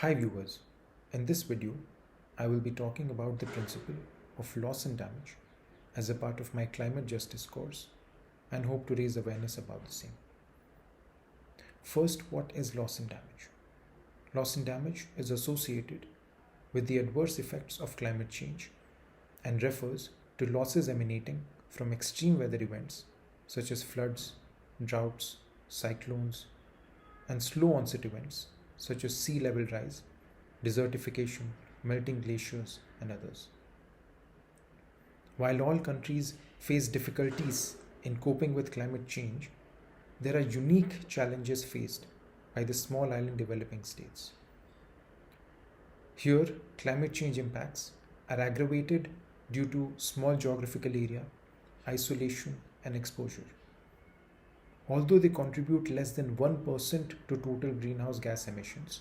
Hi viewers, in this video I will be talking about the principle of loss and damage as a part of my climate justice course and hope to raise awareness about the same. First, what is loss and damage? Loss and damage is associated with the adverse effects of climate change and refers to losses emanating from extreme weather events such as floods, droughts, cyclones, and slow onset events such as sea level rise, desertification, melting glaciers, and others. While all countries face difficulties in coping with climate change, there are unique challenges faced by the small island developing states. Here, climate change impacts are aggravated due to small geographical area, isolation, and exposure. Although they contribute less than 1% to total greenhouse gas emissions,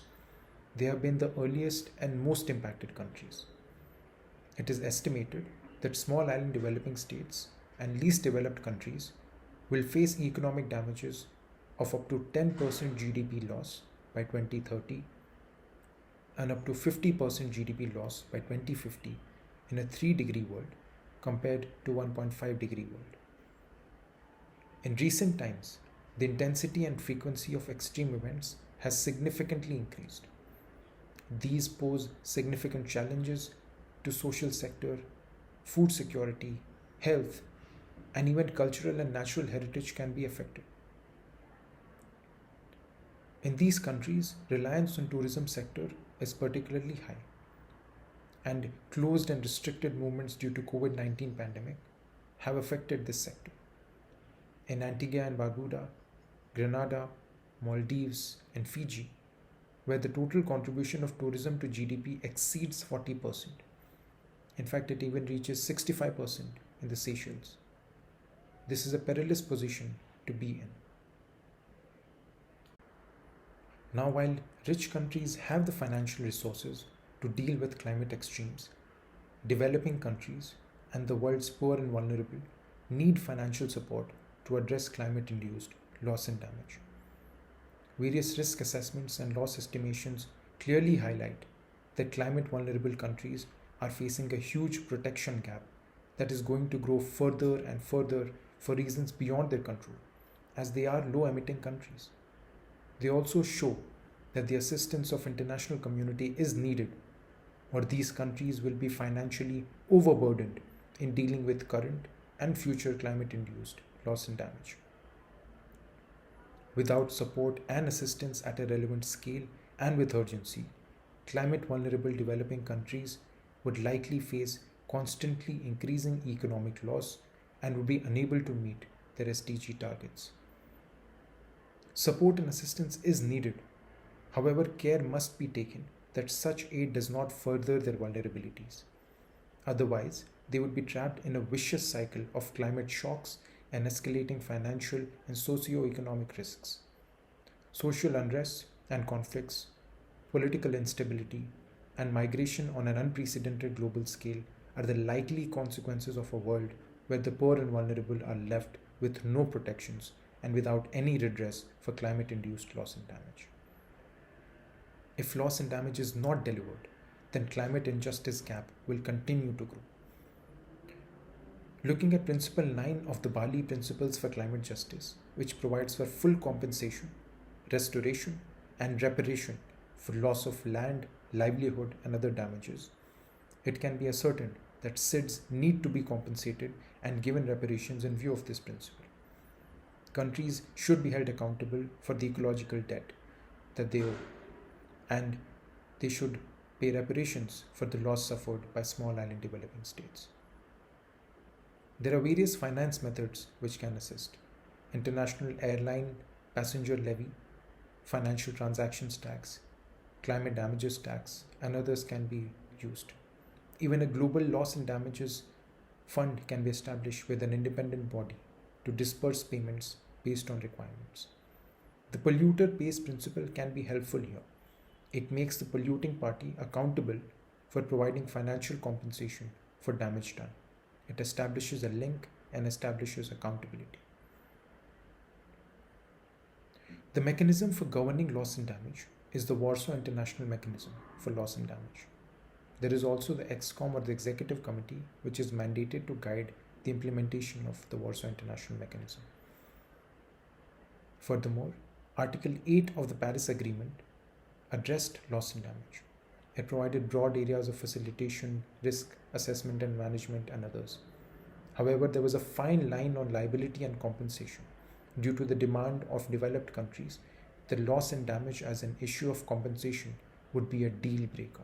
they have been the earliest and most impacted countries. It is estimated that small island developing states and least developed countries will face economic damages of up to 10% GDP loss by 2030 and up to 50% GDP loss by 2050 in a 3-degree world compared to 1.5-degree world. In recent times, the intensity and frequency of extreme events has significantly increased. These pose significant challenges to social sector, food security, health, and even cultural and natural heritage can be affected. In these countries, reliance on tourism sector is particularly high, and closed and restricted movements due to COVID-19 pandemic have affected this sector. In Antigua and Barbuda, Grenada, Maldives, and Fiji, where the total contribution of tourism to GDP exceeds 40%. In fact, it even reaches 65% in the Seychelles. This is a perilous position to be in. Now, while rich countries have the financial resources to deal with climate extremes, developing countries and the world's poor and vulnerable need financial support to address climate-induced loss and damage. Various risk assessments and loss estimations clearly highlight that climate vulnerable countries are facing a huge protection gap that is going to grow further and further for reasons beyond their control, as they are low emitting countries. They also show that the assistance of international community is needed, or these countries will be financially overburdened in dealing with current and future climate induced loss and damage. Without support and assistance at a relevant scale and with urgency, climate vulnerable developing countries would likely face constantly increasing economic loss and would be unable to meet their SDG targets. Support and assistance is needed. However, care must be taken that such aid does not further their vulnerabilities. Otherwise, they would be trapped in a vicious cycle of climate shocks and escalating financial and socio-economic risks. Social unrest and conflicts, political instability, and migration on an unprecedented global scale are the likely consequences of a world where the poor and vulnerable are left with no protections and without any redress for climate-induced loss and damage. If loss and damage is not delivered, then climate injustice gap will continue to grow. Looking at Principle 9 of the Bali Principles for Climate Justice, which provides for full compensation, restoration, and reparation for loss of land, livelihood, and other damages, it can be ascertained that SIDS need to be compensated and given reparations in view of this principle. Countries should be held accountable for the ecological debt that they owe, and they should pay reparations for the loss suffered by small island developing states. There are various finance methods which can assist. International airline passenger levy, financial transactions tax, climate damages tax, and others can be used. Even a global loss and damages fund can be established with an independent body to disperse payments based on requirements. The polluter pays principle can be helpful here. It makes the polluting party accountable for providing financial compensation for damage done. It establishes a link and establishes accountability. The mechanism for governing loss and damage is the Warsaw International Mechanism for Loss and Damage. There is also the EXCOM or the Executive Committee, which is mandated to guide the implementation of the Warsaw International Mechanism. Furthermore, Article 8 of the Paris Agreement addressed loss and damage. It provided broad areas of facilitation, risk assessment and management, and others. However, there was a fine line on liability and compensation. Due to the demand of developed countries, the loss and damage as an issue of compensation would be a deal breaker.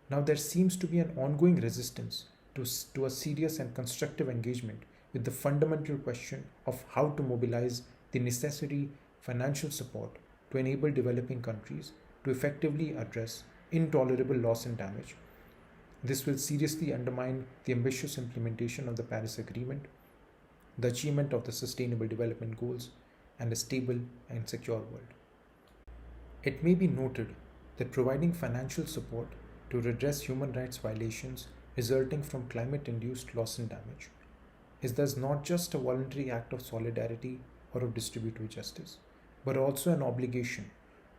Now, there seems to be an ongoing resistance to a serious and constructive engagement with the fundamental question of how to mobilize the necessary financial support to enable developing countries to effectively address intolerable loss and damage. This will seriously undermine the ambitious implementation of the Paris Agreement, the achievement of the Sustainable Development Goals, and a stable and secure world. It may be noted that providing financial support to redress human rights violations resulting from climate-induced loss and damage is thus not just a voluntary act of solidarity or of distributive justice, but also an obligation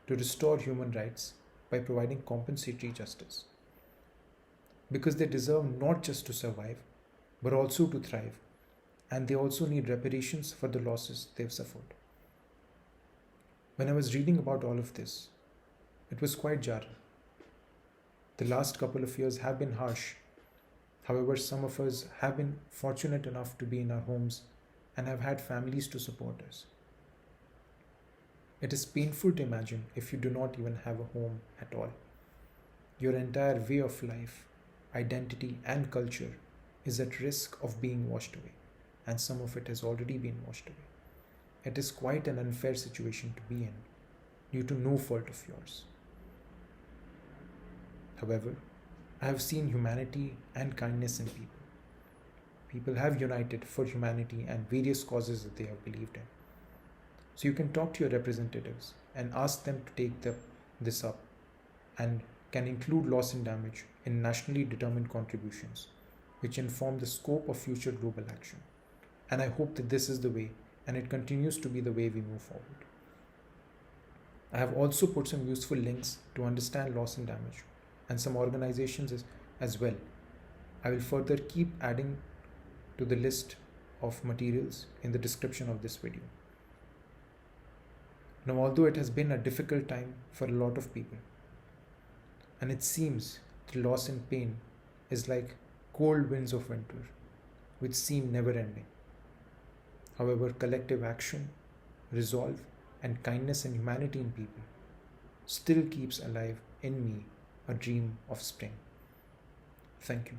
to restore human rights by providing compensatory justice. Because they deserve not just to survive, but also to thrive, and they also need reparations for the losses they've suffered. When I was reading about all of this, it was quite jarring. The last couple of years have been harsh. However, some of us have been fortunate enough to be in our homes and have had families to support us. It is painful to imagine if you do not even have a home at all. Your entire way of life, identity, and culture is at risk of being washed away, and some of it has already been washed away. It is quite an unfair situation to be in, due to no fault of yours. However, I have seen humanity and kindness in people. People have united for humanity and various causes that they have believed in. So you can talk to your representatives and ask them to take this up and can include loss and damage in nationally determined contributions, which inform the scope of future global action. And I hope that this is the way, and it continues to be the way we move forward. I have also put some useful links to understand loss and damage and some organizations as well. I will further keep adding to the list of materials in the description of this video. Now, although it has been a difficult time for a lot of people, and it seems the loss and pain is like cold winds of winter, which seem never ending. However, collective action, resolve, and kindness and humanity in people still keeps alive in me a dream of spring. Thank you.